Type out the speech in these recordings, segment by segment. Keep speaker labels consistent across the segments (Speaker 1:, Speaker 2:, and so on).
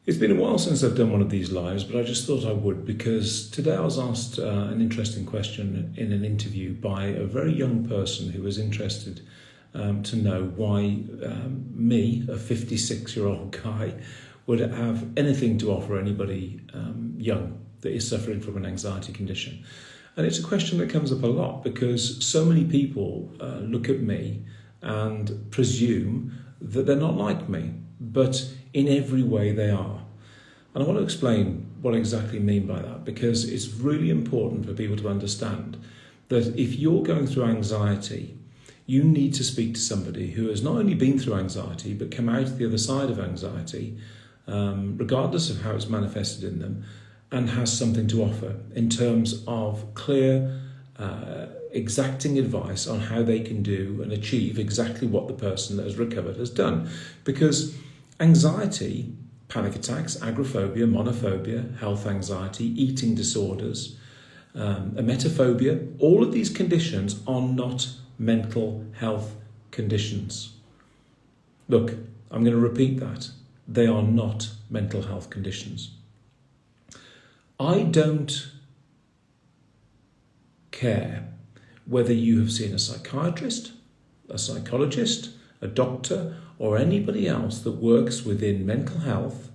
Speaker 1: It's been a while since I've done one of these lives, but I just thought I would because today I was asked an interesting question in an interview by a very young person who was interested to know why me, a 56-year-old guy, would have anything to offer anybody young that is suffering from an anxiety condition. And it's a question that comes up a lot because so many people look at me and presume that they're not like me, but in every way they are. And I want to explain what I exactly mean by that, because it's really important for people to understand that if you're going through anxiety, you need to speak to somebody who has not only been through anxiety, but come out the other side of anxiety, regardless of how it's manifested in them, and has something to offer in terms of clear, exacting advice on how they can do and achieve exactly what the person that has recovered has done. Because anxiety, panic attacks, agoraphobia, monophobia, health anxiety, eating disorders, emetophobia, all of these conditions are not mental health conditions. Look, I'm going to repeat that. They are not mental health conditions. I don't care whether you have seen a psychiatrist, a psychologist, a doctor, or anybody else that works within mental health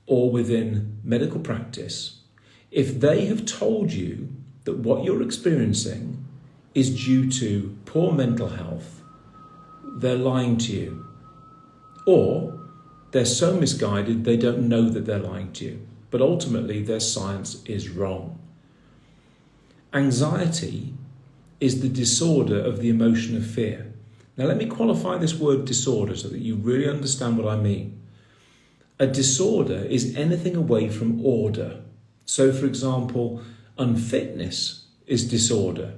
Speaker 1: or within medical practice. If they have told you that what you're experiencing is due to poor mental health, they're lying to you. Or they're so misguided they don't know that they're lying to you. But ultimately their science is wrong. Anxiety is the disorder of the emotion of fear. Now let me qualify this word disorder so that you really understand what I mean. A disorder is anything away from order. So for example, unfitness is disorder.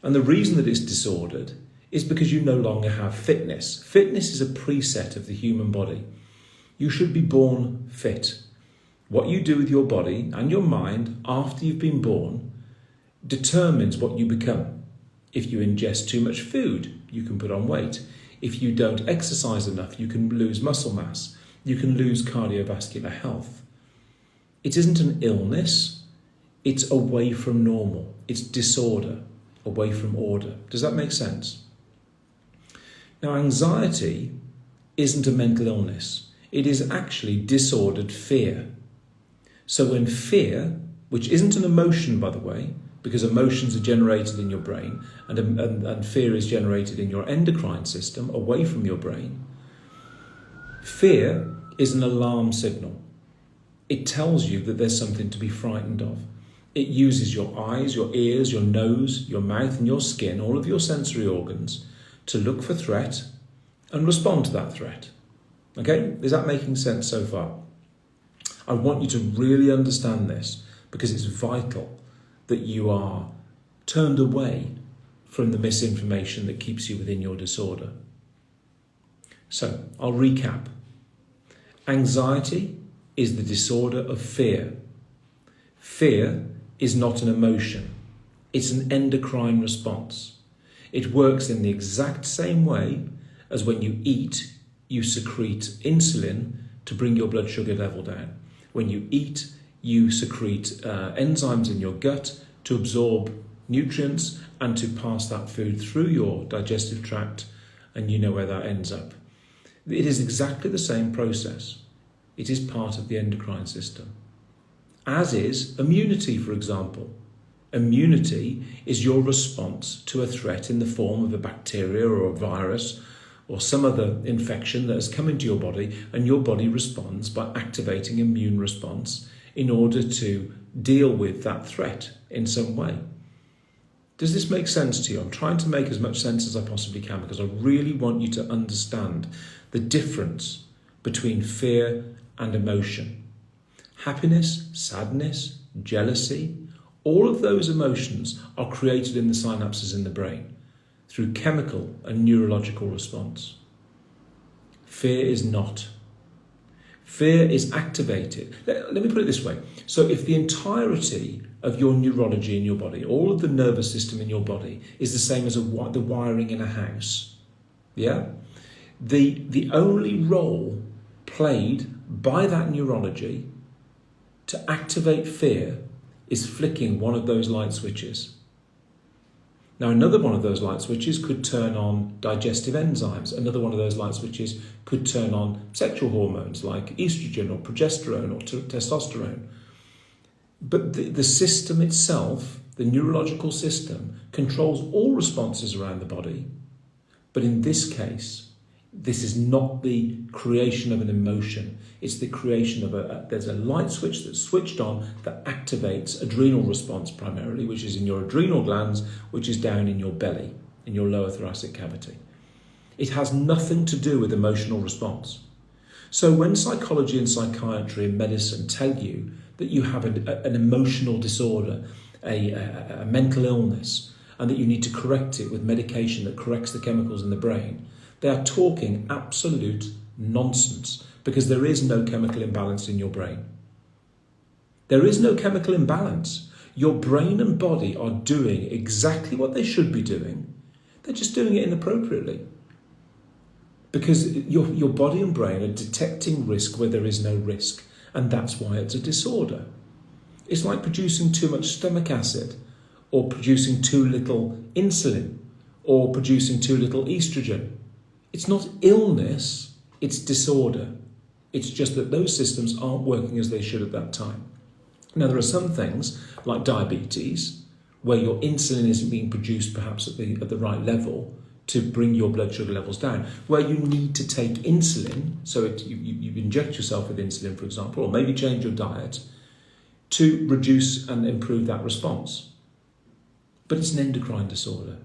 Speaker 1: And the reason that it's disordered is because you no longer have fitness. Fitness is a preset of the human body. You should be born fit. What you do with your body and your mind after you've been born determines what you become. If you ingest too much food, you can put on weight. If you don't exercise enough, you can lose muscle mass. You can lose cardiovascular health. It isn't an illness. It's away from normal. It's disorder, away from order. Does that make sense? Now, anxiety isn't a mental illness. It is actually disordered fear. So when fear, which isn't an emotion, by the way, because emotions are generated in your brain and fear is generated in your endocrine system away from your brain, fear is an alarm signal. It tells you that there's something to be frightened of. It uses your eyes, your ears, your nose, your mouth and your skin, all of your sensory organs, to look for threat and respond to that threat. Okay? Is that making sense so far? I want you to really understand this because it's vital that you are turned away from the misinformation that keeps you within your disorder. So, I'll recap. Anxiety is the disorder of fear. Fear is not an emotion. It's an endocrine response. It works in the exact same way as when you eat, you secrete insulin to bring your blood sugar level down. When you eat, you secrete enzymes in your gut to absorb nutrients and to pass that food through your digestive tract, and you know where that ends up. It is exactly the same process. It is part of the endocrine system. As is immunity, for example. Immunity is your response to a threat in the form of a bacteria or a virus or some other infection that has come into your body, and your body responds by activating immune response in order to deal with that threat in some way. Does this make sense to you? I'm trying to make as much sense as I possibly can because I really want you to understand the difference between fear and emotion. Happiness, sadness, jealousy, all of those emotions are created in the synapses in the brain through chemical and neurological response. Fear is not. Fear is activated. Let me put it this way. So if the entirety of your neurology in your body, all of the nervous system in your body is the same as the wiring in a house, yeah? The only role played by that neurology to activate fear is flicking one of those light switches. Now, another one of those light switches could turn on digestive enzymes. Another one of those light switches could turn on sexual hormones like estrogen or progesterone or testosterone. But the system itself, the neurological system, controls all responses around the body. But in this case, this is not the creation of an emotion. It's the creation of there's a light switch that's switched on that activates adrenal response primarily, which is in your adrenal glands, which is down in your belly, in your lower thoracic cavity. It has nothing to do with emotional response. So when psychology and psychiatry and medicine tell you that you have an emotional disorder, a mental illness, and that you need to correct it with medication that corrects the chemicals in the brain, they are talking absolute nonsense, because there is no chemical imbalance in your brain. There is no chemical imbalance. Your brain and body are doing exactly what they should be doing. They're just doing it inappropriately. Because your body and brain are detecting risk where there is no risk, and that's why it's a disorder. It's like producing too much stomach acid, or producing too little insulin, or producing too little estrogen. It's not illness, it's disorder. It's just that those systems aren't working as they should at that time. Now, there are some things, like diabetes, where your insulin isn't being produced perhaps at the right level to bring your blood sugar levels down, where you need to take insulin, so you inject yourself with insulin, for example, or maybe change your diet to reduce and improve that response. But it's an endocrine disorder.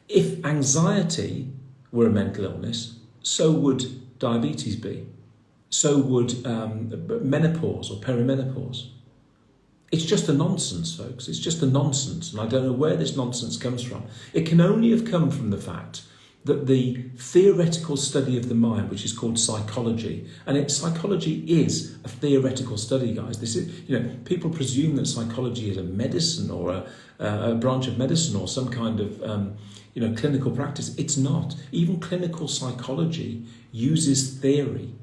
Speaker 1: If anxiety were a mental illness, so would diabetes be. So would menopause or perimenopause. It's just a nonsense, folks. It's just a nonsense. And I don't know where this nonsense comes from. It can only have come from the fact that the theoretical study of the mind, which is called psychology, and psychology is a theoretical study, guys. This is, people presume that psychology is a medicine or a branch of medicine or some kind of clinical practice. It's not. Even clinical psychology uses theory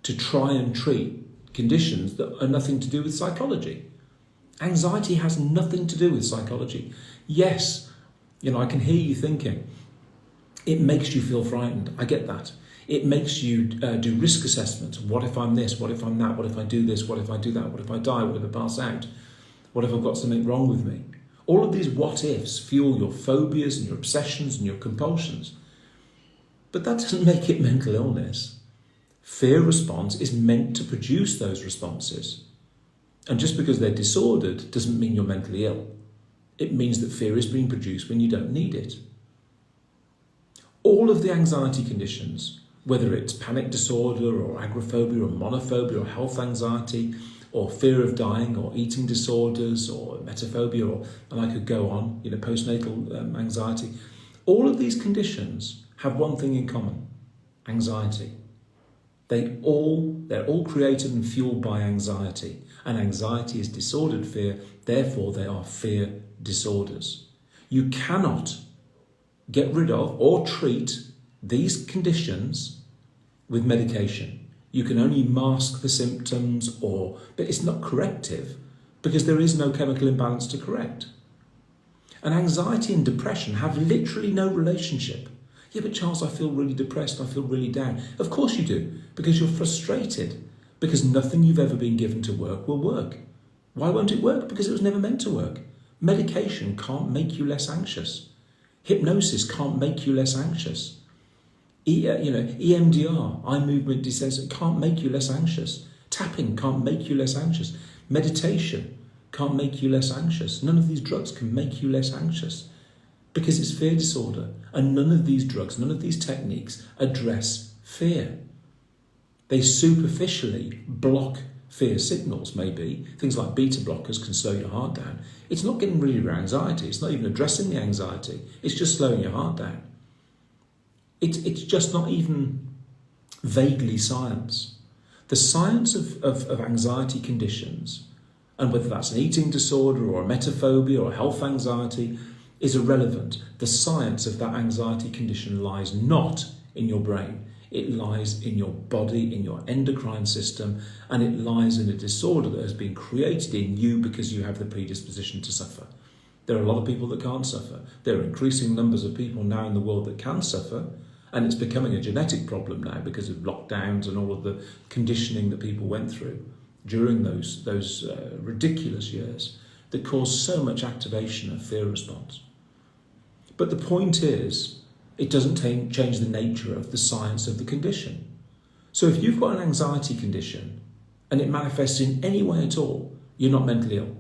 Speaker 1: to try and treat conditions that are nothing to do with psychology. Anxiety has nothing to do with psychology. Yes, I can hear you thinking, it makes you feel frightened. I get that. It makes you do risk assessments. What if I'm this? What if I'm that? What if I do this? What if I do that? What if I die? What if I pass out? What if I've got something wrong with me? All of these what ifs fuel your phobias and your obsessions and your compulsions. But that doesn't make it mental illness. Fear response is meant to produce those responses. And just because they're disordered doesn't mean you're mentally ill. It means that fear is being produced when you don't need it. All of the anxiety conditions, whether it's panic disorder or agoraphobia or monophobia or health anxiety or fear of dying or eating disorders or emetophobia, and I could go on, postnatal anxiety, all of these conditions have one thing in common: anxiety. They're all created and fueled by anxiety, and anxiety is disordered fear, therefore they are fear disorders. You cannot get rid of or treat these conditions with medication. You can only mask the symptoms, but it's not corrective because there is no chemical imbalance to correct. And anxiety and depression have literally no relationship. Yeah, but Charles, I feel really depressed, I feel really down. Of course you do, because you're frustrated, because nothing you've ever been given to work will work. Why won't it work? Because it was never meant to work. Medication can't make you less anxious. Hypnosis can't make you less anxious. EMDR, eye movement desensitization, can't make you less anxious. Tapping can't make you less anxious. Meditation can't make you less anxious. None of these drugs can make you less anxious because it's fear disorder. And none of these drugs, none of these techniques address fear. They superficially block fear signals, maybe. Things like beta blockers can slow your heart down. It's not getting rid of your anxiety. It's not even addressing the anxiety. It's just slowing your heart down. It's just not even vaguely science. The science of anxiety conditions, and whether that's an eating disorder or a emetophobia or health anxiety, is irrelevant. The science of that anxiety condition lies not in your brain. It lies in your body, in your endocrine system, and it lies in a disorder that has been created in you because you have the predisposition to suffer. There are a lot of people that can't suffer. There are increasing numbers of people now in the world that can suffer, and it's becoming a genetic problem now because of lockdowns and all of the conditioning that people went through during those ridiculous years that caused so much activation of fear response. But the point is, it doesn't change the nature of the science of the condition. So if you've got an anxiety condition and it manifests in any way at all, you're not mentally ill.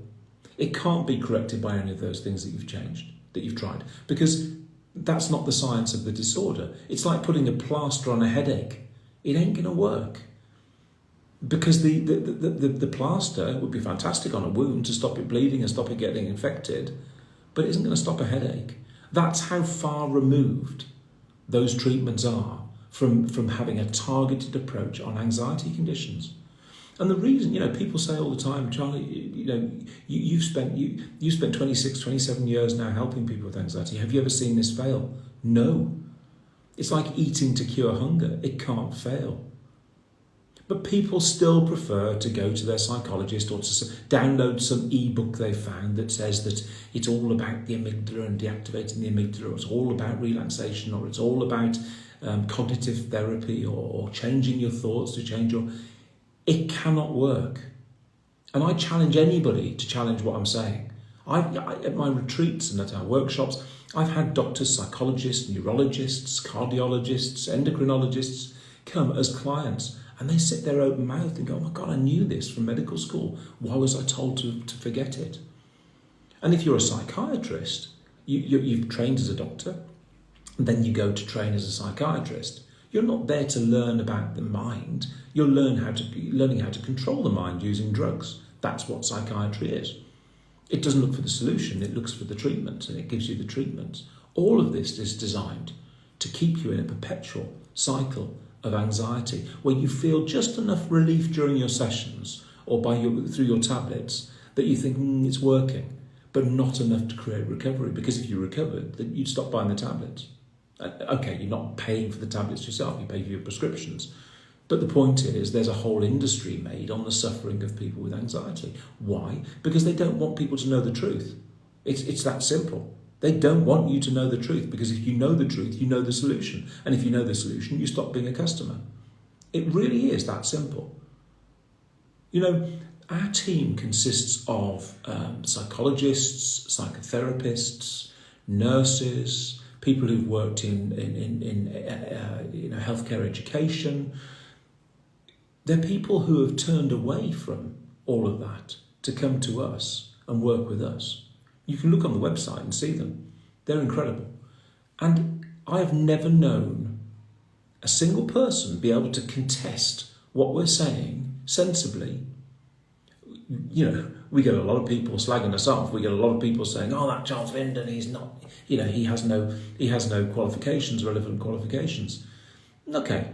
Speaker 1: It can't be corrected by any of those things that you've changed, that you've tried, because that's not the science of the disorder. It's like putting a plaster on a headache. It ain't going to work. Because the plaster would be fantastic on a wound to stop it bleeding and stop it getting infected, but it isn't going to stop a headache. That's how far removed those treatments are from having a targeted approach on anxiety conditions. And the reason, people say all the time, Charlie, you've spent 26, 27 years now helping people with anxiety. Have you ever seen this fail? No. It's like eating to cure hunger. It can't fail. But people still prefer to go to their psychologist or to download some ebook they found that says that it's all about the amygdala and deactivating the amygdala, or it's all about relaxation, or it's all about cognitive therapy, or changing your thoughts to change your... It cannot work. And I challenge anybody to challenge what I'm saying. I at my retreats and at our workshops, I've had doctors, psychologists, neurologists, cardiologists, endocrinologists come as clients. And they sit there open-mouthed and go, oh my God, I knew this from medical school. Why was I told to forget it? And if you're a psychiatrist, you've trained as a doctor, and then you go to train as a psychiatrist. You're not there to learn about the mind. You're learning how to control the mind using drugs. That's what psychiatry is. It doesn't look for the solution. It looks for the treatment, and it gives you the treatment. All of this is designed to keep you in a perpetual cycle of anxiety, where you feel just enough relief during your sessions or through your tablets that you think it's working, but not enough to create recovery. Because if you recovered, then you'd stop buying the tablets. Okay, you're not paying for the tablets yourself, you pay for your prescriptions. But the point is, there's a whole industry made on the suffering of people with anxiety. Why? Because they don't want people to know the truth. It's that simple. They don't want you to know the truth, because if you know the truth, you know the solution. And if you know the solution, you stop being a customer. It really is that simple. Our team consists of psychologists, psychotherapists, nurses, people who've worked in healthcare education. They're people who have turned away from all of that to come to us and work with us. You can look on the website and see them. They're incredible. And I've never known a single person be able to contest what we're saying sensibly. We get a lot of people slagging us off. We get a lot of people saying, oh, that Charles Linden, he's not, he has no qualifications, relevant qualifications. Okay.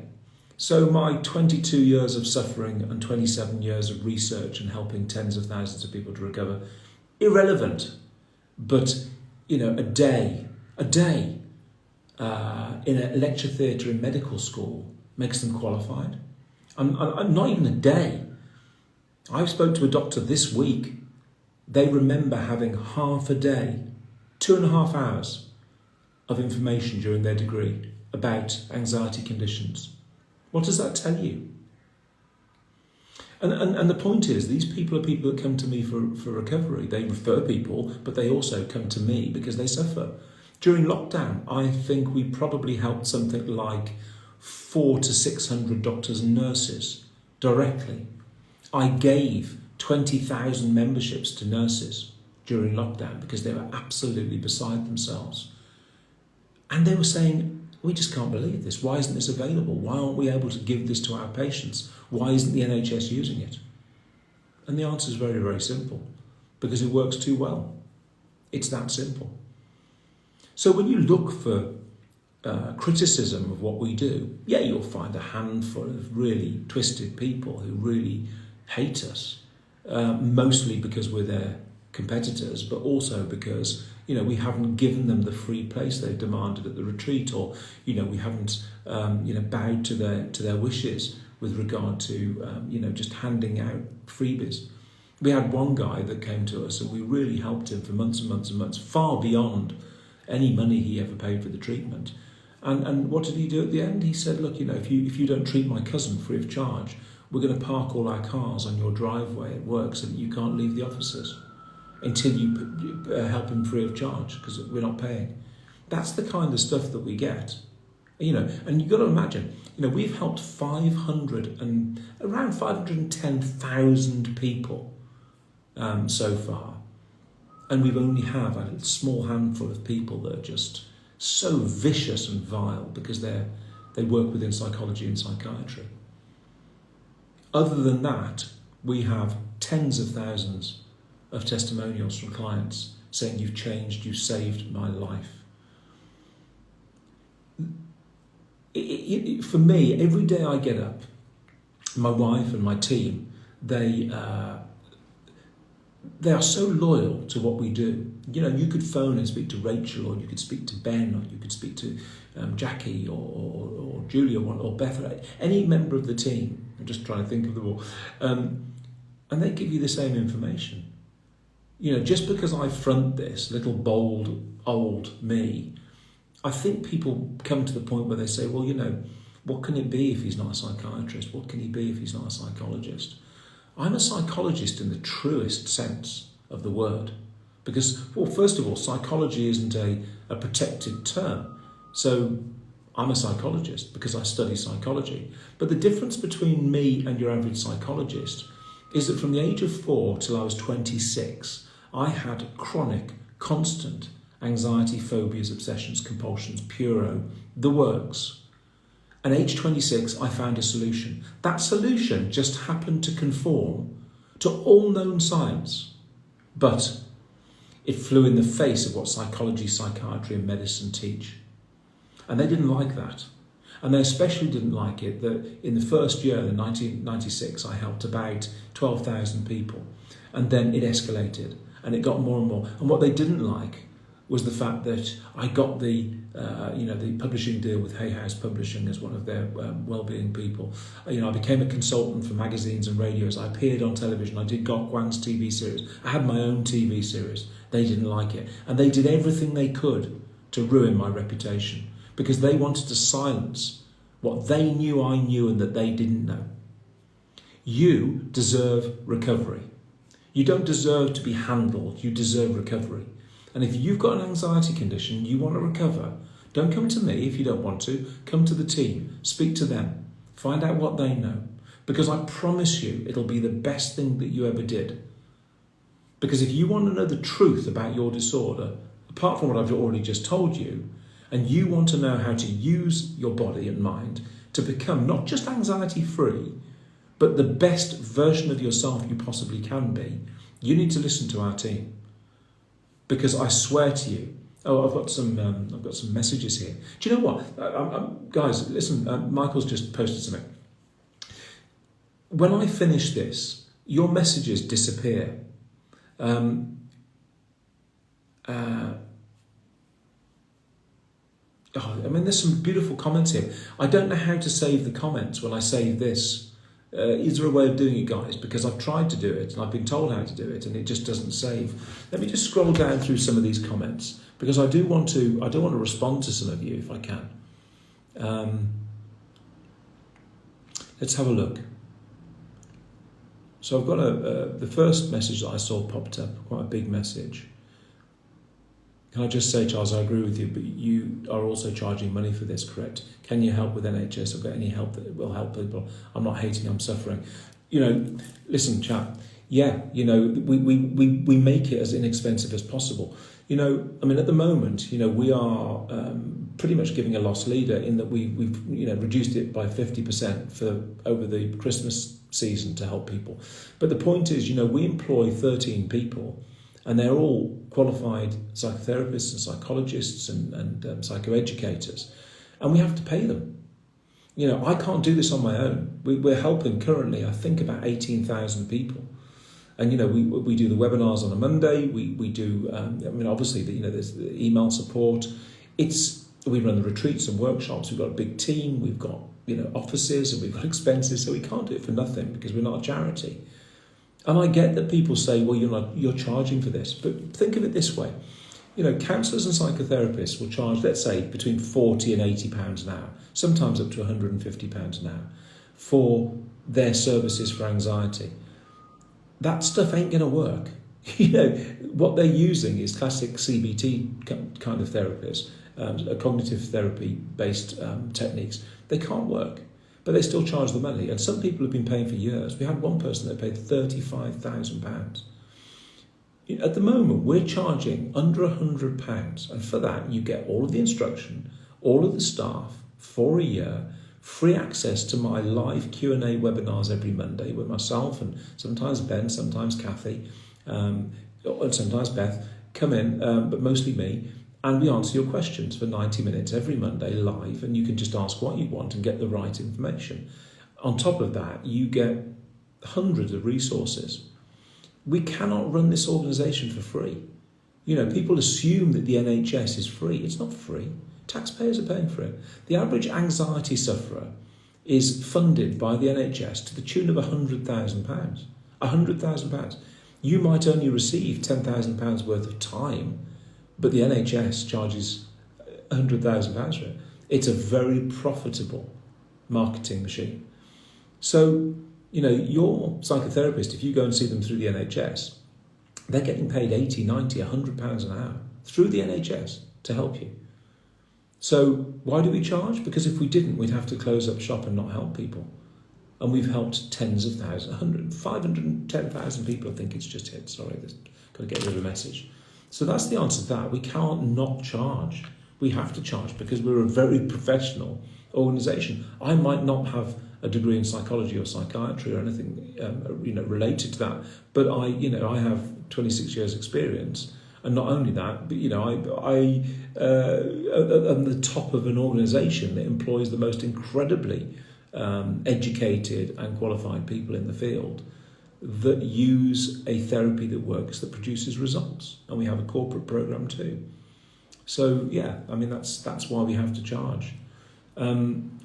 Speaker 1: So my 22 years of suffering and 27 years of research and helping tens of thousands of people to recover, irrelevant. But, a day in a lecture theatre in medical school makes them qualified. I'm not even a day. I spoke to a doctor this week. They remember having half a day, 2.5 hours of information during their degree about anxiety conditions. What does that tell you? And the point is, these people are people that come to me for recovery. They refer people, but they also come to me because they suffer. During lockdown, I think we probably helped something like 400 to 600 doctors and nurses directly. I gave 20,000 memberships to nurses during lockdown because they were absolutely beside themselves. And they were saying, we just can't believe this. Why isn't this available? Why aren't we able to give this to our patients? Why isn't the NHS using it? And the answer is very, very simple. Because it works too well. It's that simple. So when you look for criticism of what we do, yeah, you'll find a handful of really twisted people who really hate us, mostly because we're their competitors, but also because, we haven't given them the free place they've demanded at the retreat, or we haven't bowed to their wishes with regard to just handing out freebies. We had one guy that came to us and we really helped him for months and months and months, far beyond any money he ever paid for the treatment. And what did he do at the end? He said, look, if you don't treat my cousin free of charge, we're going to park all our cars on your driveway at work so that you can't leave the offices until you help him free of charge, because we're not paying. That's the kind of stuff that we get. And you've got to imagine, we've helped around 510,000 people so far. And we've only have a small handful of people that are just so vicious and vile because they work within psychology and psychiatry. Other than that, we have tens of thousands of testimonials from clients saying, you've changed, you've saved my life. For me, every day I get up, my wife and my team, they are so loyal to what we do. You could phone and speak to Rachel, or you could speak to Ben, or you could speak to Jackie, or Julia, or Beth, or any member of the team. I'm just trying to think of them all. And they give you the same information. Just because I front this little bold, old me, I think people come to the point where they say, well, what can it be if he's not a psychiatrist? What can he be if he's not a psychologist? I'm a psychologist in the truest sense of the word. Because, well, first of all, psychology isn't a protected term. So I'm a psychologist because I study psychology. But the difference between me and your average psychologist is that from the age of 4 till I was 26, I had chronic, constant anxiety, phobias, obsessions, compulsions, puro, the works. At age 26, I found a solution. That solution just happened to conform to all known science, but it flew in the face of what psychology, psychiatry and medicine teach. And they didn't like that. And they especially didn't like it that in the first year, in 1996, I helped about 12,000 people. And then it escalated and it got more and more. And what they didn't like was the fact that I got the publishing deal with Hay House Publishing as one of their Wellbeing people. I became a consultant for magazines and radios. I appeared on television. I did Gok Wan's TV series. I had my own TV series. They didn't like it. And they did everything they could to ruin my reputation because they wanted to silence what they knew I knew and that they didn't know. You deserve recovery. You don't deserve to be handled. You deserve recovery. And if you've got an anxiety condition, you want to recover, don't come to me if you don't want to. Come to the team. Speak to them. Find out what they know. Because I promise you, it'll be the best thing that you ever did. Because if you want to know the truth about your disorder, apart from what I've already just told you, and you want to know how to use your body and mind to become not just anxiety-free, but the best version of yourself you possibly can be, you need to listen to our team. Because I swear to you, I've got some messages here. Do you know what, guys? Listen, Michael's just posted something. When I finish this, your messages disappear. There's some beautiful comments here. I don't know how to save the comments when I save this. Is there a way of doing it, guys? Because I've tried to do it and I've been told how to do it and it just doesn't save. Let me just scroll down through some of these comments because I do want to respond to some of you if I can. Let's have a look. So I've got the first message that I saw popped up, quite a big message. Can I just say, Charles, I agree with you, but you are also charging money for this, correct? Can you help with NHS or get any help that will help people? I'm not hating, I'm suffering. Listen, chap, yeah, we make it as inexpensive as possible. At the moment, we are pretty much giving a loss leader in that we've reduced it by 50% for over the Christmas season to help people. But the point is, we employ 13 people and they're all qualified psychotherapists and psychologists and psychoeducators. And we have to pay them. I can't do this on my own. We're helping currently, I think, about 18,000 people. And we do the webinars on a Monday. We do obviously there's the email support. We run the retreats and workshops. We've got a big team. We've got offices, and we've got expenses. So we can't do it for nothing because we're not a charity. And I get that people say, well, you're charging for this, but think of it this way. Counsellors and psychotherapists will charge, let's say, between £40 and £80 an hour, sometimes up to £150 an hour, for their services for anxiety. That stuff ain't going to work. What they're using is classic CBT kind of therapies, cognitive therapy-based techniques. They can't work, but they still charge the money. And some people have been paying for years. We had one person that paid £35,000. At the moment, we're charging under £100, and for that you get all of the instruction, all of the staff for a year, free access to my live Q&A webinars every Monday with myself and sometimes Ben, sometimes Kathy, and sometimes Beth come in, but mostly me, and we answer your questions for 90 minutes every Monday live, and you can just ask what you want and get the right information. On top of that, you get hundreds of resources. We cannot run this organisation for free. People assume that the NHS is free. It's not free. Taxpayers are paying for it. The average anxiety sufferer is funded by the NHS to the tune of £100,000. £100,000. You might only receive £10,000 worth of time, but the NHS charges £100,000 for it. It's a very profitable marketing machine. So, your psychotherapist, if you go and see them through the NHS, they're getting paid £80, £90, £100 an hour through the NHS to help you. So why do we charge? Because if we didn't, we'd have to close up shop and not help people. And we've helped tens of thousands, 510,000 people, I think it's just hit. Sorry, got to get rid of a message. So that's the answer to that. We can't not charge. We have to charge because we're a very professional organisation. I might not have a degree in psychology or psychiatry or anything related to that, but I have 26 years experience, and not only that, but I am the top of an organisation that employs the most incredibly educated and qualified people in the field that use a therapy that works, that produces results, and we have a corporate program too. So that's why we have to charge.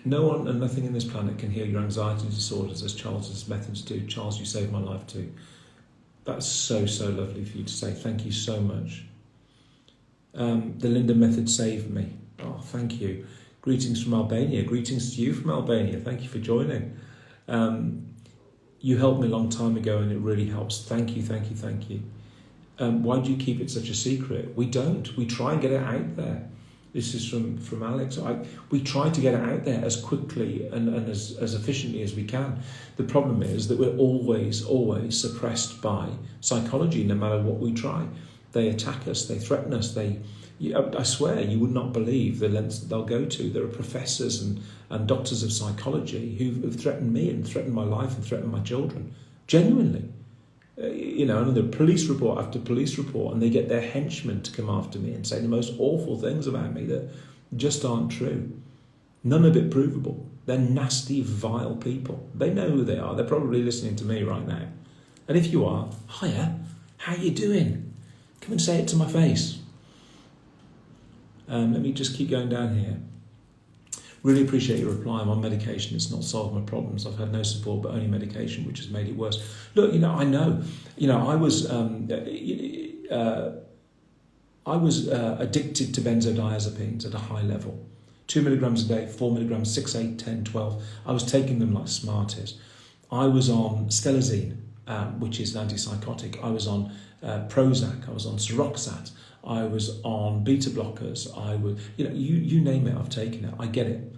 Speaker 1: No one and nothing in this planet can heal your anxiety disorders as Charles's methods do. Charles, you saved my life too. That's so lovely for you to say. Thank you so much. The Linden method saved me. Oh, thank you. Greetings from Albania. Greetings to you from Albania. Thank you for joining. You helped me a long time ago and it really helps. Thank you. Why do you keep it such a secret? We don't. We try and get it out there. This is from Alex. We try to get it out there as quickly and as efficiently as we can. The problem is that we're always suppressed by psychology, no matter what we try. They attack us, they threaten us. I swear you would not believe the lengths that they'll go to. There are professors and doctors of psychology who've threatened me and threatened my life and threatened my children. Genuinely. And the police report after police report, and they get their henchmen to come after me and say the most awful things about me that just aren't true. None of it provable. They're nasty, vile people. They know who they are. They're probably listening to me right now. And if you are, hiya, how you doing? Come and say it to my face. Let me just keep going down here. Really appreciate your reply. I'm on medication. It's not solved my problems. I've had no support, but only medication, which has made it worse. Look, I know. I was addicted to benzodiazepines at a high level. 2 milligrams a day, 4 milligrams, 6, 8, 10, 12. I was taking them like Smarties. I was on Stelazine, which is an antipsychotic. I was on Prozac. I was on Seroxat. I was on beta blockers. I was, you name it, I've taken it. I get it.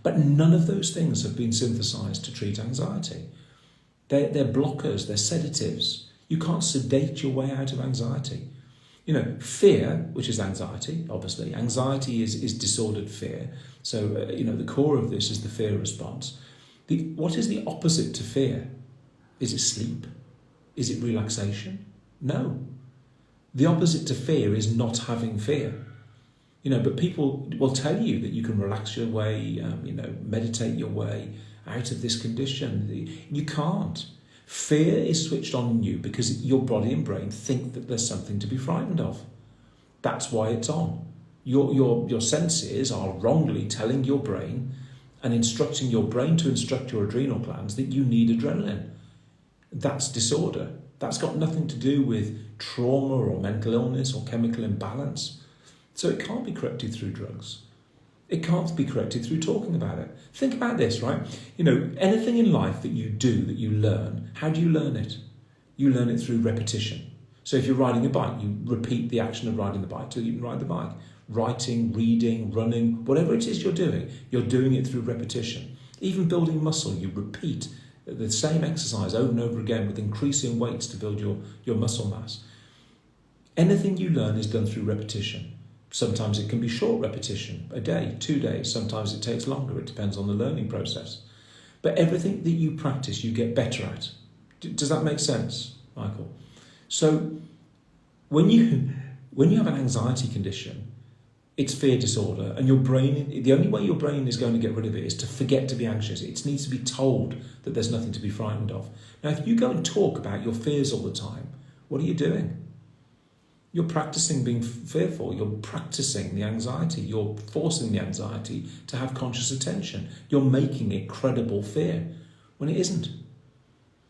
Speaker 1: But none of those things have been synthesized to treat anxiety. They're blockers, they're sedatives. You can't sedate your way out of anxiety. Fear, which is anxiety, obviously. Anxiety is disordered fear. So, the core of this is the fear response. What is the opposite to fear? Is it sleep? Is it relaxation? No. The opposite to fear is not having fear. But people will tell you that you can relax your way, meditate your way out of this condition. You can't. Fear is switched on in you because your body and brain think that there's something to be frightened of. That's why it's on. Your senses are wrongly telling your brain and instructing your brain to instruct your adrenal glands that you need adrenaline. That's disorder. That's got nothing to do with trauma or mental illness or chemical imbalance. So it can't be corrected through drugs. It can't be corrected through talking about it. Think about this, right? Anything in life that you do, that you learn, how do you learn it? You learn it through repetition. So if you're riding a bike, you repeat the action of riding the bike till you can ride the bike. Writing, reading, running, whatever it is you're doing it through repetition. Even building muscle, you repeat the same exercise over and over again with increasing weights to build your muscle mass. Anything you learn is done through repetition. Sometimes it can be short repetition, a day, 2 days. Sometimes it takes longer. It depends on the learning process. But everything that you practice, you get better at. Does that make sense, Michael? So when you have an anxiety condition, it's fear disorder, and your brain, the only way your brain is going to get rid of it is to forget to be anxious. It needs to be told that there's nothing to be frightened of. Now, if you go and talk about your fears all the time, what are you doing? You're practicing being fearful. You're practicing the anxiety. You're forcing the anxiety to have conscious attention. You're making it credible fear when it isn't.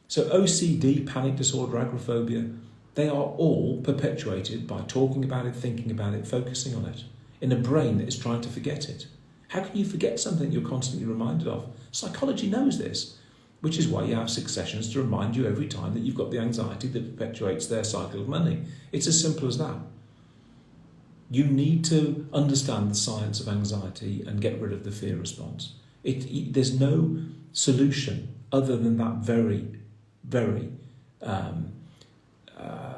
Speaker 1: So OCD, panic disorder, agoraphobia, they are all perpetuated by talking about it, thinking about it, focusing on it, in a brain that is trying to forget it. How can you forget something you're constantly reminded of? Psychology knows this, which is why you have 6 sessions to remind you every time that you've got the anxiety that perpetuates their cycle of money. It's as simple as that. You need to understand the science of anxiety and get rid of the fear response. There's no solution other than that very, very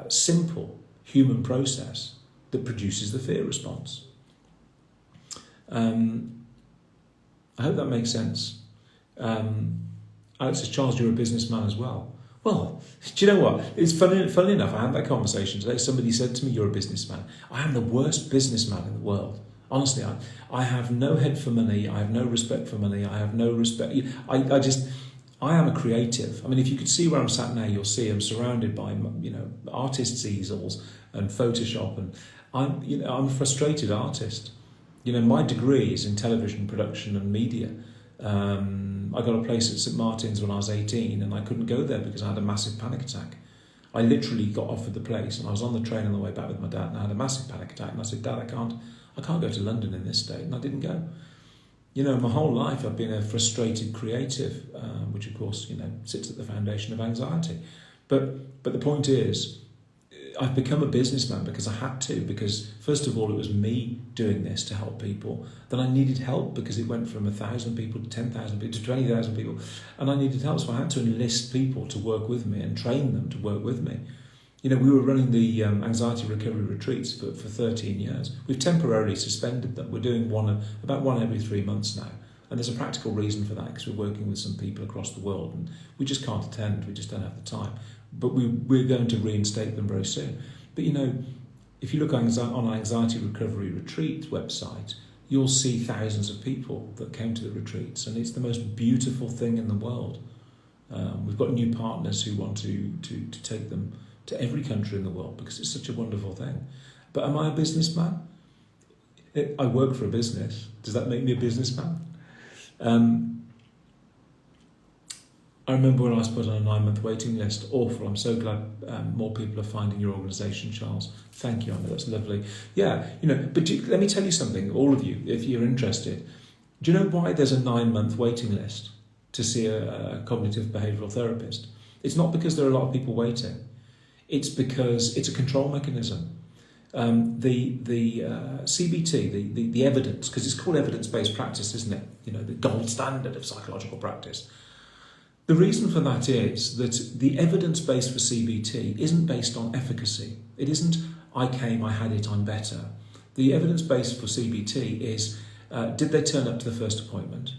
Speaker 1: simple human process that produces the fear response. I hope that makes sense. Alex says, Charles, you're a businessman as well. Well, do you know what? It's funny enough, I had that conversation today. Somebody said to me, you're a businessman. I am the worst businessman in the world. Honestly, I have no head for money. I have no respect for money. I have no respect. I am a creative. I mean, if you could see where I'm sat now, you'll see I'm surrounded by, artists' easels and Photoshop. And I'm a frustrated artist. My degree is in television production and media. I got a place at St Martin's when I was 18 and I couldn't go there because I had a massive panic attack. I literally got offered the place and I was on the train on the way back with my dad and I had a massive panic attack and I said, Dad, I can't go to London in this state, and I didn't go. My whole life I've been a frustrated creative, which of course, sits at the foundation of anxiety. But the point is, I've become a businessman because I had to, because first of all, it was me doing this to help people. Then I needed help because it went from 1,000 people to 10,000 people to 20,000 people. And I needed help, so I had to enlist people to work with me and train them to work with me. We were running the anxiety recovery retreats for 13 years. We've temporarily suspended them. We're doing about one every 3 months now. And there's a practical reason for that, because we're working with some people across the world and we just can't attend, we just don't have the time. But we're going to reinstate them very soon. But if you look on our Anxiety Recovery Retreat website, you'll see thousands of people that came to the retreats, and it's the most beautiful thing in the world. We've got new partners who want to take them to every country in the world because it's such a wonderful thing. But am I a businessman? I work for a business. Does that make me a businessman? I remember when I was put on a 9-month waiting list. Awful. I'm so glad more people are finding your organisation, Charles. Thank you. I know that's lovely. Yeah, but let me tell you something, all of you, if you're interested. Do you know why there's a 9-month waiting list to see a cognitive behavioural therapist? It's not because there are a lot of people waiting. It's because it's a control mechanism. The CBT, the evidence, because it's called evidence-based practice, isn't it? The gold standard of psychological practice. The reason for that is that the evidence base for CBT isn't based on efficacy. It isn't, I came, I had it, I'm better. The evidence base for CBT is, did they turn up to the first appointment?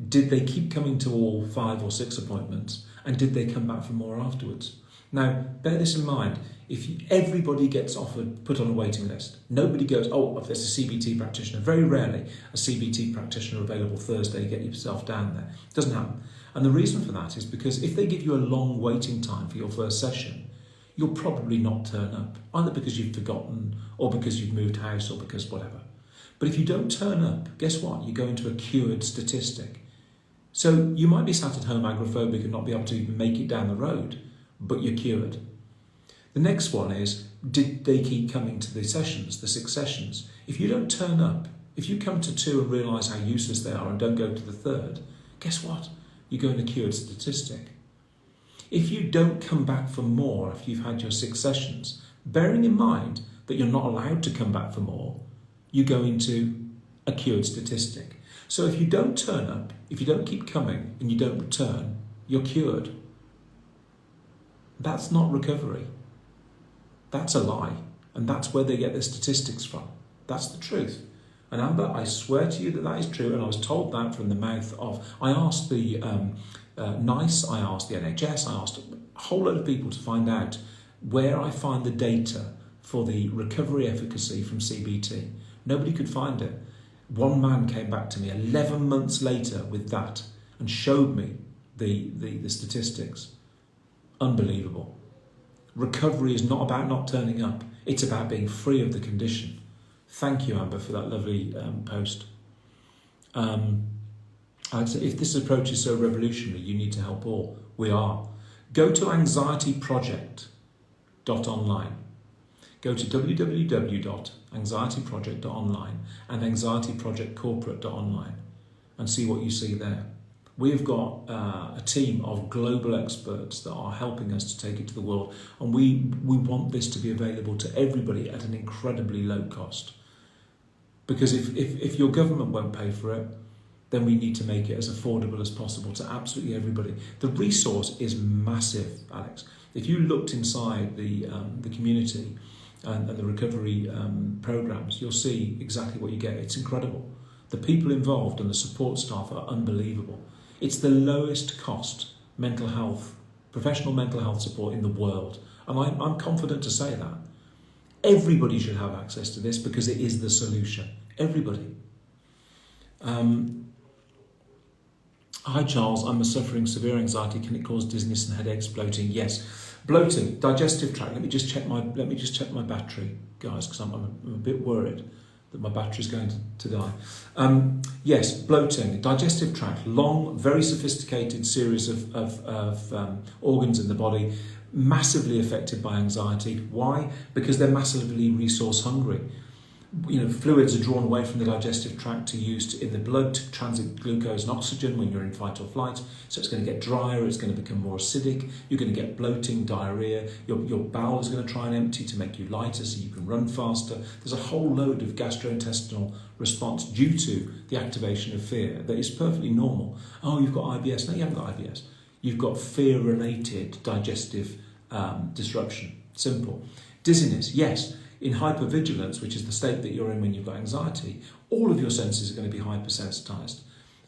Speaker 1: Did they keep coming to all 5 or 6 appointments? And did they come back for more afterwards? Now, bear this in mind. If everybody gets put on a waiting list, nobody goes, if there's a CBT practitioner, very rarely a CBT practitioner available Thursday, get yourself down there. It doesn't happen. And the reason for that is because if they give you a long waiting time for your first session, you'll probably not turn up, either because you've forgotten or because you've moved house or because whatever. But if you don't turn up, guess what? You go into a cured statistic. So you might be sat at home agoraphobic and not be able to even make it down the road, but you're cured. The next one is, did they keep coming to the sessions, the 6 sessions? If you don't turn up, if you come to 2 and realise how useless they are and don't go to the 3rd, guess what? You go in a cured statistic. If you don't come back for more after you've had your 6 sessions, bearing in mind that you're not allowed to come back for more, you go into a cured statistic. So if you don't turn up, if you don't keep coming and you don't return, you're cured. That's not recovery. That's a lie. And that's where they get their statistics from. That's the truth. And Amber, I swear to you that that is true. And I was told that from the mouth of, I asked the NICE, I asked the NHS, I asked a whole load of people to find out where I find the data for the recovery efficacy from CBT. Nobody could find it. One man came back to me 11 months later with that and showed me the statistics. Unbelievable. Recovery is not about not turning up. It's about being free of the condition. Thank you, Amber, for that lovely post. I'd say if this approach is so revolutionary, you need to help all. We are. Go to anxietyproject.online. Go to www.anxietyproject.online and anxietyprojectcorporate.online and see what you see there. We've got a team of global experts that are helping us to take it to the world, and we want this to be available to everybody at an incredibly low cost. Because if your government won't pay for it, then we need to make it as affordable as possible to absolutely everybody. The resource is massive, Alex. If you looked inside the community and the recovery programs, you'll see exactly what you get. It's incredible. The people involved and the support staff are unbelievable. It's the lowest cost mental health, professional mental health support in the world. And I'm confident to say that. Everybody should have access to this because it is the solution. Everybody. Hi Charles, I'm suffering severe anxiety. Can it cause dizziness and headaches, bloating? Yes. Bloating, digestive tract. Let me just check my battery, guys, because I'm a bit worried that my battery's going to die. Yes, bloating, digestive tract, long, very sophisticated series of organs in the body, massively affected by anxiety. Why? Because they're massively resource hungry. Fluids are drawn away from the digestive tract to use in the blood to transit glucose and oxygen when you're in fight or flight. So it's going to get drier, it's going to become more acidic, you're going to get bloating, diarrhea, your bowel is going to try and empty to make you lighter so you can run faster. There's a whole load of gastrointestinal response due to the activation of fear that is perfectly normal. Oh, you've got IBS. No, you haven't got IBS. You've got fear-related digestive disruption. Simple. Dizziness, yes. In hypervigilance, which is the state that you're in when you've got anxiety, all of your senses are going to be hypersensitized.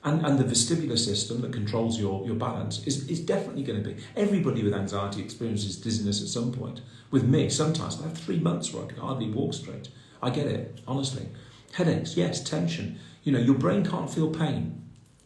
Speaker 1: And the vestibular system that controls your balance is definitely going to be. Everybody with anxiety experiences dizziness at some point. With me, sometimes I have 3 months where I can hardly walk straight. I get it, honestly. Headaches, yes, tension. Your brain can't feel pain.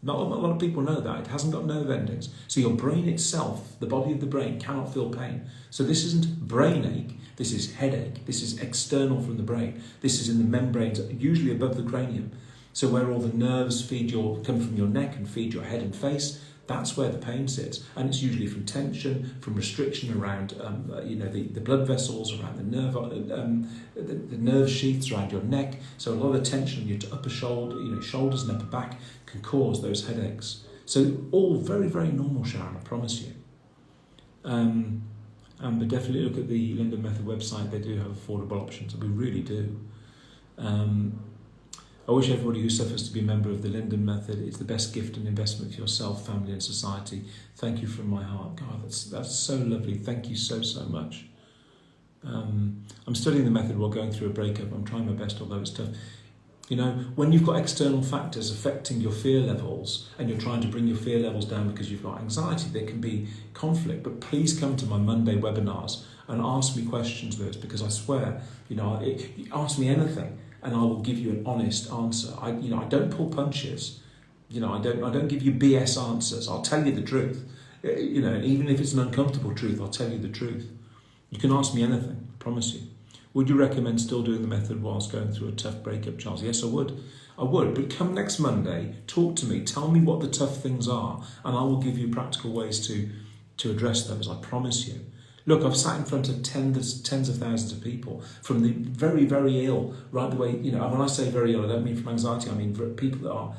Speaker 1: Not a lot of people know that. It hasn't got nerve endings. So your brain itself, the body of the brain, cannot feel pain. So this isn't brain ache, this is headache. This is external from the brain. This is in the membranes, usually above the cranium. So where all the nerves come from your neck and feed your head and face, that's where the pain sits. And it's usually from tension, from restriction around the blood vessels, around the nerve sheaths around your neck. So a lot of tension in your upper shoulder, shoulders and upper back can cause those headaches. So all very, very normal, Sharon, I promise you. But definitely look at the Linden Method website. They do have affordable options. We really do. I wish everybody who suffers to be a member of the Linden Method. It's the best gift and investment for yourself, family and society. Thank you from my heart. God, that's so lovely. Thank you so, so much. I'm studying the method while going through a breakup. I'm trying my best, although it's tough. When you've got external factors affecting your fear levels and you're trying to bring your fear levels down because you've got anxiety, there can be conflict. But please come to my Monday webinars and ask me questions, Lewis, because I swear, ask me anything and I will give you an honest answer. I don't pull punches. I don't give you BS answers. I'll tell you the truth. Even if it's an uncomfortable truth, I'll tell you the truth. You can ask me anything, I promise you. Would you recommend still doing the method whilst going through a tough breakup, Charles? Yes, I would. But come next Monday, talk to me, tell me what the tough things are, and I will give you practical ways to address those, I promise you. Look, I've sat in front of tens of thousands of people, from the very, very ill, right the way, when I say very ill, I don't mean from anxiety, I mean people that are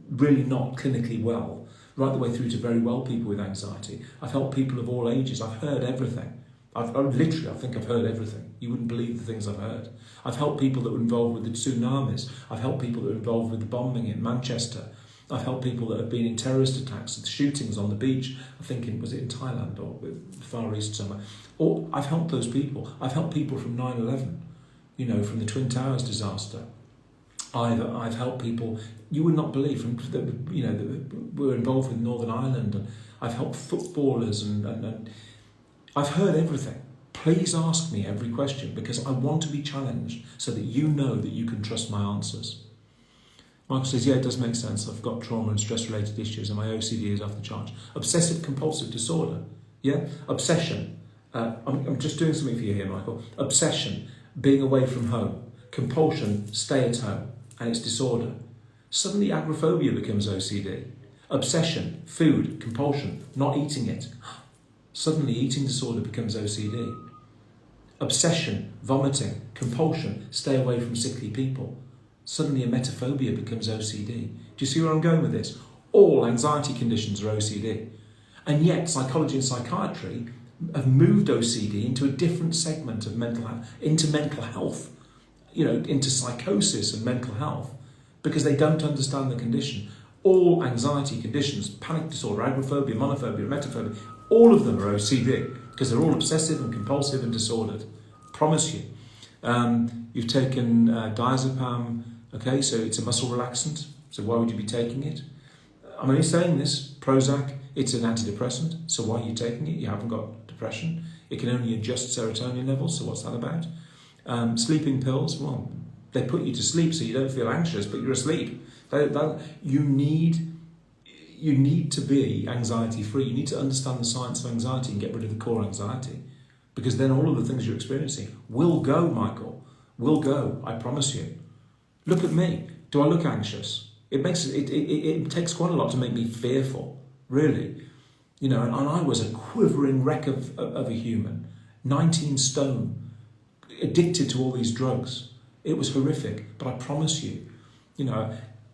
Speaker 1: really not clinically well, right the way through to very well people with anxiety. I've helped people of all ages. I've heard everything. I think I've heard everything. You wouldn't believe the things I've heard. I've helped people that were involved with the tsunamis. I've helped people that were involved with the bombing in Manchester. I've helped people that have been in terrorist attacks, the shootings on the beach. I think was it in Thailand or Far East somewhere. Or I've helped those people. I've helped people from 9/11, from the Twin Towers disaster. I've helped people you would not believe that were involved with Northern Ireland, and I've helped footballers and I've heard everything. Please ask me every question, because I want to be challenged so that you know that you can trust my answers. Michael says, yeah, it does make sense. I've got trauma and stress-related issues and my OCD is off the charge. Obsessive compulsive disorder. Yeah? Obsession. I'm just doing something for you here, Michael. Obsession, being away from home. Compulsion, stay at home. And it's disorder. Suddenly agoraphobia becomes OCD. Obsession, food, compulsion, not eating it. Suddenly eating disorder becomes OCD. Obsession, vomiting, compulsion, stay away from sickly people. Suddenly emetophobia becomes OCD. Do you see where I'm going with this? All anxiety conditions are OCD. And yet psychology and psychiatry have moved OCD into a different segment of mental health, into mental health, into psychosis and mental health, because they don't understand the condition. All anxiety conditions, panic disorder, agoraphobia, monophobia, emetophobia, all of them are OCD, because they're all obsessive and compulsive and disordered. Promise you. You've taken diazepam, okay, so it's a muscle relaxant, so why would you be taking it? I'm only saying this, Prozac, it's an antidepressant, so why are you taking it? You haven't got depression. It can only adjust serotonin levels, so what's that about? Sleeping pills, well, they put you to sleep so you don't feel anxious, but you're asleep. You need to be anxiety-free. You need to understand the science of anxiety and get rid of the core anxiety, because then all of the things you're experiencing will go, Michael, will go, I promise you. Look at me. Do I look anxious? It takes quite a lot to make me fearful, really. And I was a quivering wreck of a human, 19 stone, addicted to all these drugs. It was horrific, but I promise you,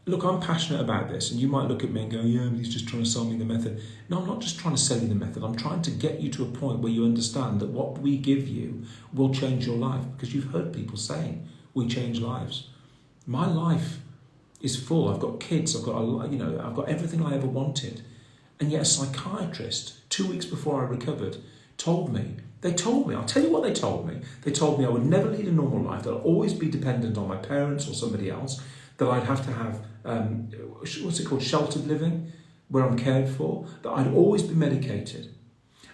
Speaker 1: look, I'm passionate about this, and you might look at me and go, yeah, but he's just trying to sell me the method. No, I'm not just trying to sell you the method. I'm trying to get you to a point where you understand that what we give you will change your life, because you've heard people saying we change lives. My life is full. I've got kids. I've got everything I ever wanted. And yet a psychiatrist, 2 weeks before I recovered, told me, I'll tell you what they told me. They told me I would never lead a normal life, that I'd always be dependent on my parents or somebody else, that I'd have to have, sheltered living, where I'm cared for, that I'd always be medicated.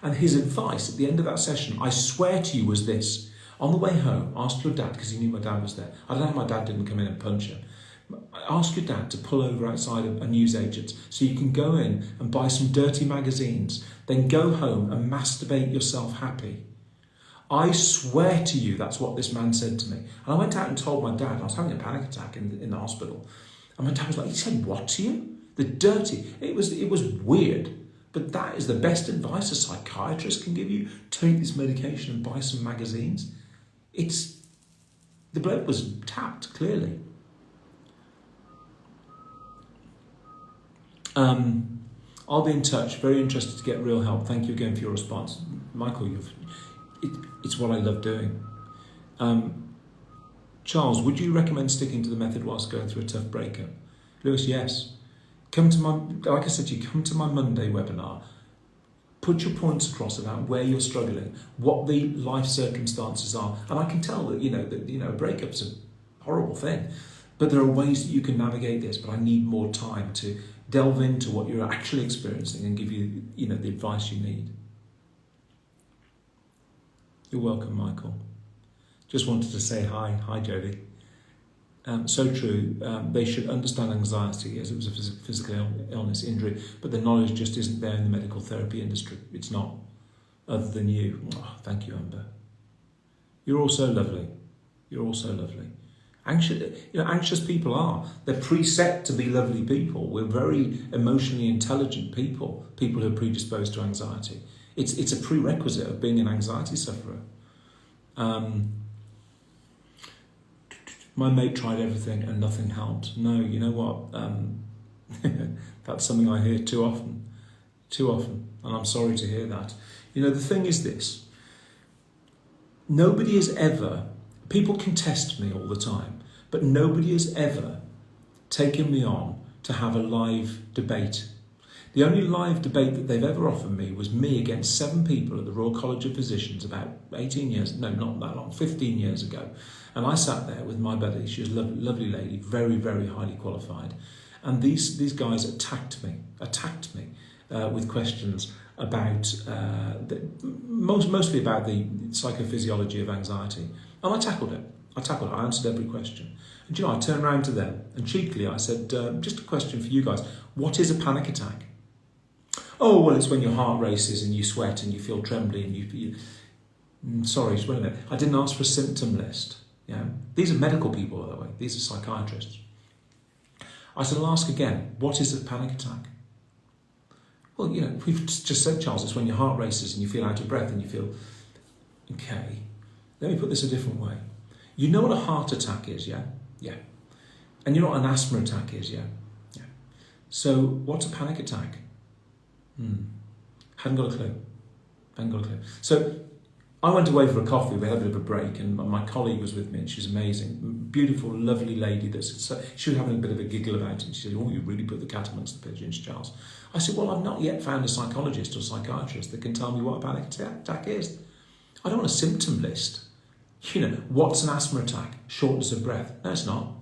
Speaker 1: And his advice at the end of that session, I swear to you, was this. On the way home, ask your dad, because he knew my dad was there. I don't know how my dad didn't come in and punch him. Ask your dad to pull over outside a newsagent so you can go in and buy some dirty magazines, then go home and masturbate yourself happy. I swear to you, that's what this man said to me. And I went out and told my dad, I was having a panic attack in the hospital. And my dad was like, he said what to you? The dirty. It was weird. But that is the best advice a psychiatrist can give you. Take this medication and buy some magazines. The bloke was tapped, clearly. I'll be in touch. Very interested to get real help. Thank you again for your response. Michael, it's what I love doing. Charles, would you recommend sticking to the method whilst going through a tough breakup? Lewis, yes. Like I said to you, come to my Monday webinar. Put your points across about where you're struggling, what the life circumstances are. And I can tell that, a breakup's a horrible thing. But there are ways that you can navigate this, but I need more time to delve into what you're actually experiencing and give you, the advice you need. You're welcome, Michael. Just wanted to say hi. Hi, Jodie. So true. They should understand anxiety as it was a physical illness, injury, but the knowledge just isn't there in the medical therapy industry. It's not, other than you. Oh, thank you, Amber. You're all so lovely. You're all so lovely. Anxious people are. They're preset to be lovely people. We're very emotionally intelligent people who are predisposed to anxiety. It's a prerequisite of being an anxiety sufferer. My mate tried everything and nothing helped. No, you know what? That's something I hear too often, and I'm sorry to hear that. The thing is this. Nobody has ever, people can test me all the time, but nobody has ever taken me on to have a live debate. The only live debate that they've ever offered me was me against 7 people at the Royal College of Physicians about 15 years ago. And I sat there with my buddy. She was a lovely lady, very, very highly qualified. And these guys attacked me with questions about, mostly about the psychophysiology of anxiety. And I tackled it. I answered every question. And I turned around to them and cheekily I said, just a question for you guys. What is a panic attack? Oh, well, it's when your heart races and you sweat and you feel trembly and you sorry, just wait a minute. I didn't ask for a symptom list. These are medical people, by the way. These are psychiatrists. I said, I'll ask again, what is a panic attack? Well, we've just said, Charles, it's when your heart races and you feel out of breath and you feel, okay, let me put this a different way. You know what a heart attack is, yeah? Yeah. And you know what an asthma attack is, yeah? Yeah. So what's a panic attack? Hadn't got a clue. So I went away for a coffee, we had a bit of a break, and my colleague was with me, and she's amazing, beautiful, lovely lady. She was having a bit of a giggle about it, and she said, oh, you really put the cat amongst the pigeons, Charles. I said, well, I've not yet found a psychologist or psychiatrist that can tell me what a panic attack is. I don't want a symptom list. What's an asthma attack? Shortness of breath. No, it's not.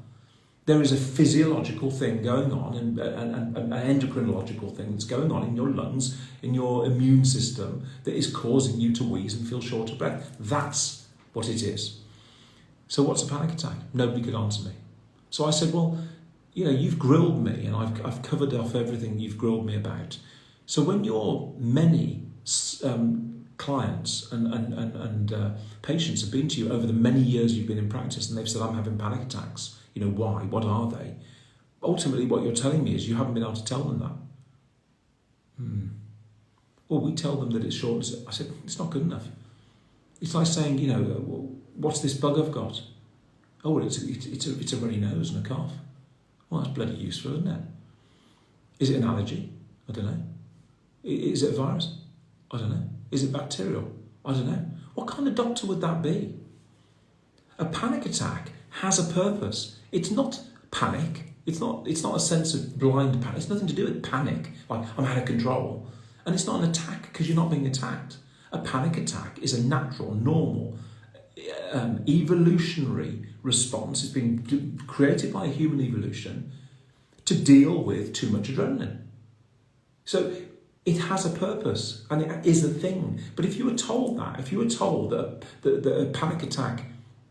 Speaker 1: There is a physiological thing going on and an endocrinological thing that's going on in your lungs, in your immune system, that is causing you to wheeze and feel short of breath. That's what it is. So what's a panic attack? Nobody could answer me. So I said, well, you've grilled me and I've covered off everything you've grilled me about. So when your many clients and patients have been to you over the many years you've been in practice and they've said, I'm having panic attacks, why? What are they? Ultimately, what you're telling me is you haven't been able to tell them that. Well, we tell them that it's short. I said, it's not good enough. It's like saying, what's this bug I've got? Oh, well, it's a runny nose and a cough. Well, that's bloody useful, isn't it? Is it an allergy? I don't know. Is it a virus? I don't know. Is it bacterial? I don't know. What kind of doctor would that be? A panic attack has a purpose. It's not panic. It's not a sense of blind panic. It's nothing to do with panic, like I'm out of control. And it's not an attack because you're not being attacked. A panic attack is a natural, normal, evolutionary response. It's been created by human evolution to deal with too much adrenaline. So it has a purpose and it is a thing. But if you were told that a panic attack,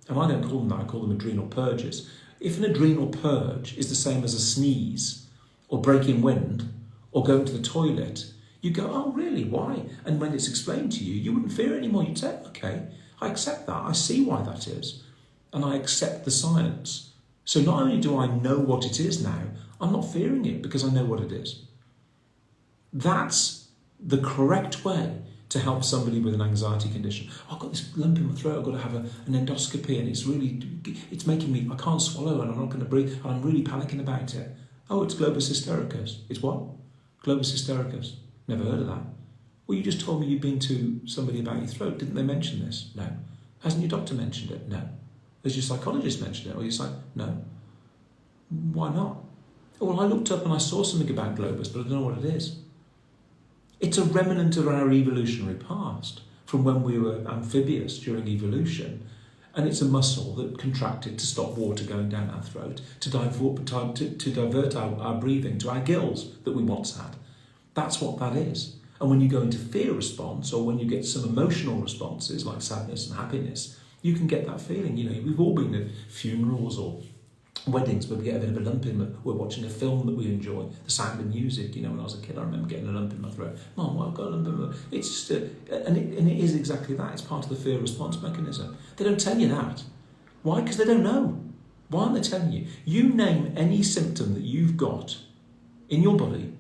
Speaker 1: and I don't call them that, I call them adrenal purges. If an adrenal purge is the same as a sneeze or breaking wind or going to the toilet, you go, oh really, why? And when it's explained to you, you wouldn't fear it anymore. You'd say, okay, I accept that. I see why that is. And I accept the science. So not only do I know what it is now, I'm not fearing it because I know what it is. That's the correct way to help somebody with an anxiety condition. I've got this lump in my throat, I've got to have an endoscopy and it's making me, I can't swallow and I'm not going to breathe and I'm really panicking about it. Oh, it's globus hystericus. It's what? Globus hystericus. Never heard of that. Well, you just told me you'd been to somebody about your throat. Didn't they mention this? No. Hasn't your doctor mentioned it? No. Has your psychologist mentioned it? Or your no. Why not? Oh, well, I looked up and I saw something about globus, but I don't know what it is. It's a remnant of our evolutionary past from when we were amphibious during evolution. And it's a muscle that contracted to stop water going down our throat, to divert our breathing to our gills that we once had. That's what that is. And when you go into fear response, or when you get some emotional responses like sadness and happiness, you can get that feeling. We've all been at funerals or weddings where we get a bit of a lump in, we're watching a film that we enjoy, the sound of music. When I was a kid, I remember getting a lump in my throat. Mum, well, I've got a lump in my throat. It's just, and it is exactly that. It's part of the fear response mechanism. They don't tell you that. Why? Because they don't know. Why aren't they telling you? You name any symptom that you've got in your body,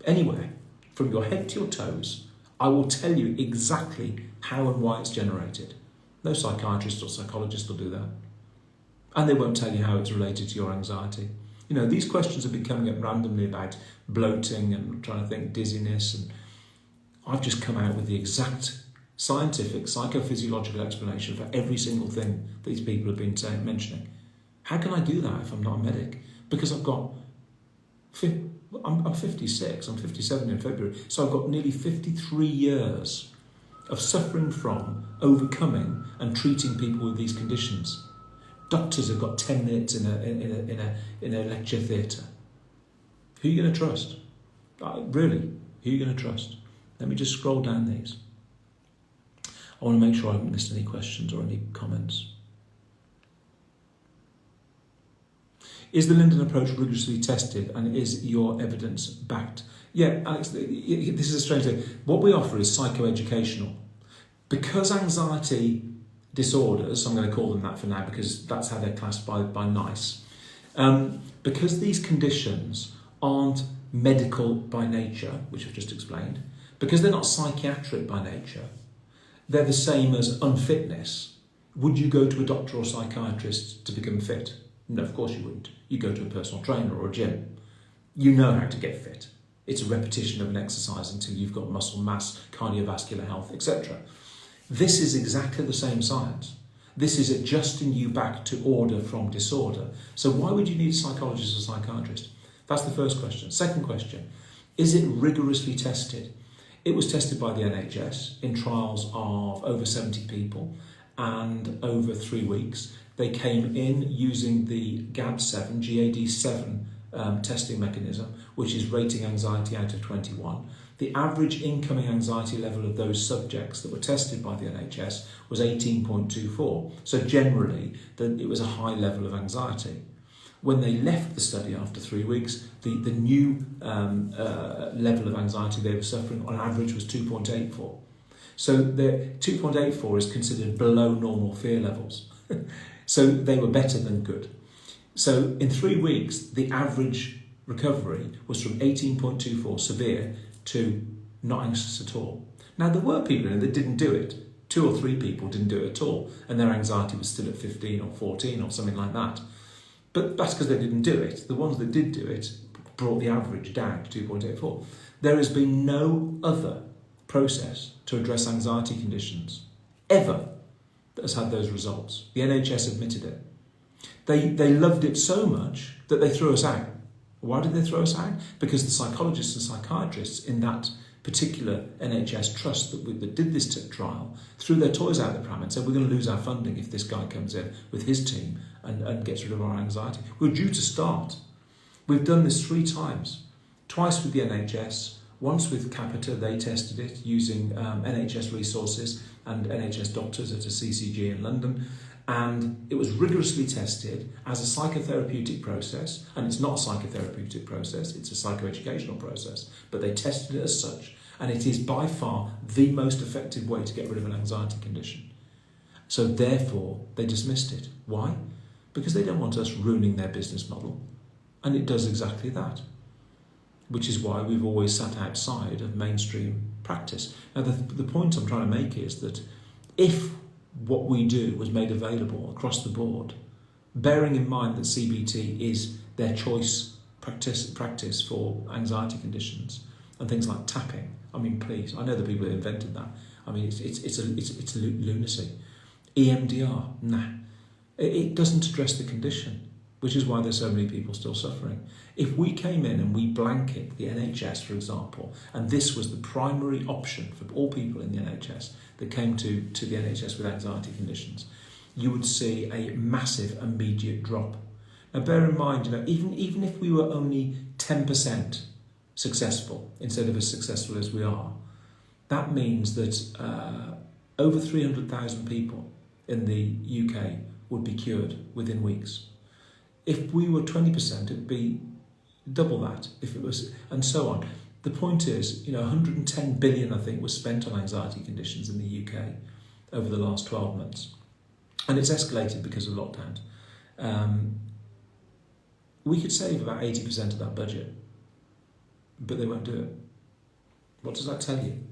Speaker 1: anywhere, from your head to your toes, I will tell you exactly how and why it's generated. No psychiatrist or psychologist will do that. And they won't tell you how it's related to your anxiety. These questions have been coming up randomly about bloating and trying to think dizziness, and I've just come out with the exact scientific, psychophysiological explanation for every single thing these people have been mentioning. How can I do that if I'm not a medic? Because I'm 56, I'm 57 in February, so I've got nearly 53 years of suffering from, overcoming and treating people with these conditions. Doctors have got 10 minutes in a lecture theatre. Who are you going to trust? Really, who are you going to trust? Let me just scroll down these. I want to make sure I haven't missed any questions or any comments. Is the Linden approach rigorously tested, and is your evidence backed? Yeah, Alex, this is a strange thing. What we offer is psychoeducational. Because anxiety disorders, I'm going to call them that for now because that's how they're classed by NICE, because these conditions aren't medical by nature, which I've just explained, because they're not psychiatric by nature, they're the same as unfitness. Would you go to a doctor or psychiatrist to become fit? No, of course you wouldn't. You go to a personal trainer or a gym. You know how to get fit. It's a repetition of an exercise until you've got muscle mass, cardiovascular health, etc. This is exactly the same science. This is adjusting you back to order from disorder. So why would you need a psychologist or psychiatrist? That's the first question. Second question, is it rigorously tested? It was tested by the NHS in trials of over 70 people and over 3 weeks. They came in using the GAD-7 testing mechanism, which is rating anxiety out of 21. The average incoming anxiety level of those subjects that were tested by the NHS was 18.24. So generally, it was a high level of anxiety. When they left the study after 3 weeks, the new level of anxiety they were suffering on average was 2.84. So the 2.84 is considered below normal fear levels. So they were better than good. So in 3 weeks, the average recovery was from 18.24 severe to not anxious at all. Now there were people in it that didn't do it. 2 or 3 people didn't do it at all, and their anxiety was still at 15 or 14 or something like that. But that's because they didn't do it. The ones that did do it brought the average down to 2.84. There has been no other process to address anxiety conditions ever that has had those results. The NHS admitted it. They loved it so much that they threw us out. Why did they throw us out? Because the psychologists and psychiatrists in that particular NHS trust that did this trial threw their toys out the pram and said, we're going to lose our funding if this guy comes in with his team and gets rid of our anxiety. We're due to start. We've done this 3 times. Twice with the NHS, once with Capita, they tested it using NHS resources and NHS doctors at a CCG in London. And it was rigorously tested as a psychotherapeutic process, and it's not a psychotherapeutic process, it's a psychoeducational process, but they tested it as such, and it is by far the most effective way to get rid of an anxiety condition. So therefore, they dismissed it. Why? Because they don't want us ruining their business model, and it does exactly that, which is why we've always sat outside of mainstream practice. Now, the point I'm trying to make is that if what we do was made available across the board, bearing in mind that CBT is their choice practice for anxiety conditions and things like tapping. I mean, please, I know the people who invented that. I mean, it's lunacy. EMDR, nah. It doesn't address the condition, which is why there's so many people still suffering. If we came in and we blanket the NHS, for example, and this was the primary option for all people in the NHS that came to the NHS with anxiety conditions, you would see a massive immediate drop. Now bear in mind, even if we were only 10% successful instead of as successful as we are, that means that over 300,000 people in the UK would be cured within weeks. If we were 20%, it'd be double that. If it was, and so on. The point is, 110 billion, I think, was spent on anxiety conditions in the UK over the last 12 months. And it's escalated because of lockdowns. We could save about 80% of that budget, but they won't do it. What does that tell you?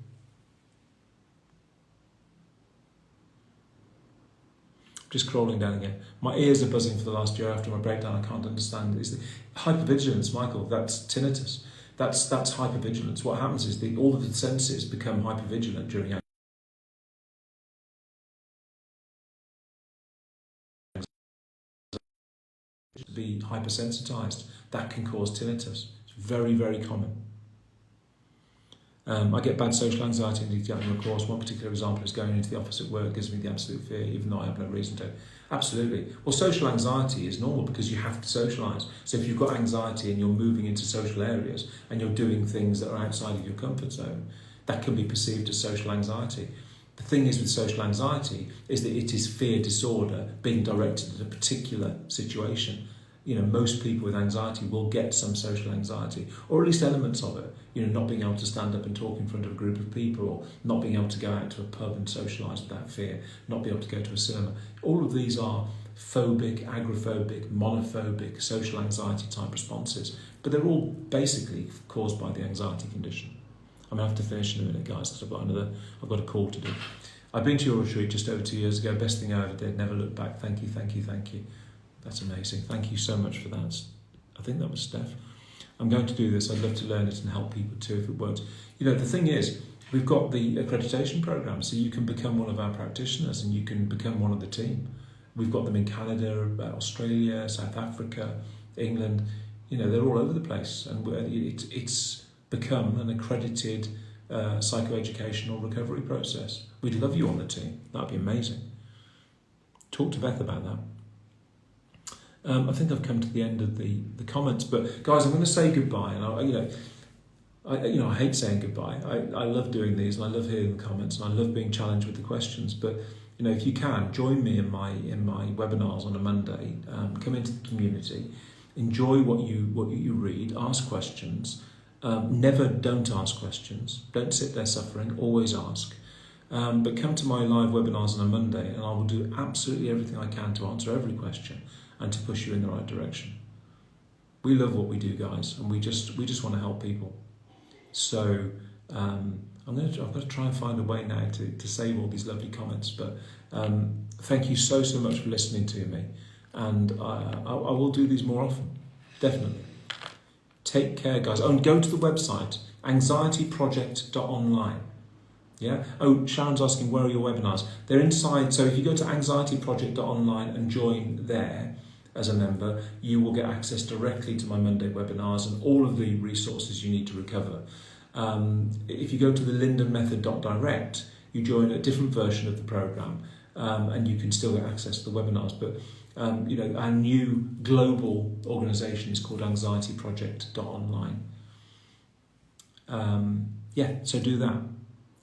Speaker 1: Just crawling down again. My ears are buzzing for the last year after my breakdown. I can't understand. It's the hypervigilance, Michael. That's tinnitus. That's hypervigilance. What happens is all of the senses become hypervigilant during be hypersensitized. That can cause tinnitus. It's very, very common. I get bad social anxiety and getting a course. One particular example is going into the office at work gives me the absolute fear, even though I have no reason to. Absolutely. Well, social anxiety is normal because you have to socialise. So if you've got anxiety and you're moving into social areas and you're doing things that are outside of your comfort zone, that can be perceived as social anxiety. The thing is with social anxiety is that it is fear disorder being directed at a particular situation. Most people with anxiety will get some social anxiety, or at least elements of it. Not being able to stand up and talk in front of a group of people, or not being able to go out to a pub and socialise without fear, not being able to go to a cinema. All of these are phobic, agoraphobic, monophobic, social anxiety type responses, but they're all basically caused by the anxiety condition. I'm going to have to finish in a minute, guys, because I've got a call to do. I've been to your retreat just over 2 years ago. Best thing I ever did. Never looked back. Thank you, thank you, thank you. That's amazing. Thank you so much for that. I think that was Steph. I'm going to do this. I'd love to learn it and help people too if it works. The thing is, we've got the accreditation program, so you can become one of our practitioners and you can become one of the team. We've got them in Canada, Australia, South Africa, England. They're all over the place, and it's become an accredited psychoeducational recovery process. We'd love you on the team. That'd be amazing. Talk to Beth about that. I think I've come to the end of the comments, but guys, I'm going to say goodbye. And I hate saying goodbye. I love doing these, and I love hearing the comments, and I love being challenged with the questions. But if you can join me in my webinars on a Monday, come into the community, enjoy what you read, ask questions. Never don't ask questions. Don't sit there suffering. Always ask. But come to my live webinars on a Monday, and I will do absolutely everything I can to answer every question and to push you in the right direction. We love what we do, guys, and we just want to help people. So I've got to try and find a way now to save all these lovely comments. But thank you so much for listening to me, and I will do these more often, definitely. Take care, guys. Oh, and go to the website anxietyproject.online. Yeah. Oh, Sharon's asking, where are your webinars? They're inside. So if you go to anxietyproject.online and join there as a member, you will get access directly to my Monday webinars and all of the resources you need to recover. If you go to the lindenmethod.direct, you join a different version of the program, and you can still get access to the webinars. But our new global organisation is called anxietyproject.online. So do that.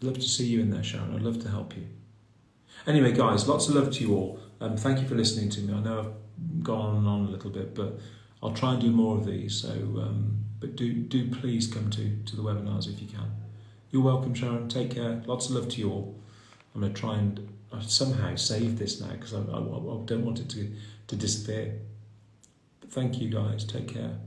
Speaker 1: Love to see you in there, Sharon. I'd love to help you. Anyway, guys, lots of love to you all. Thank you for listening to me. I know I've gone on and on a little bit, but I'll try and do more of these. So, but do please come to the webinars if you can. You're welcome, Sharon. Take care. Lots of love to you all. I'm going to try and somehow save this now because I don't want it to disappear. But thank you, guys. Take care.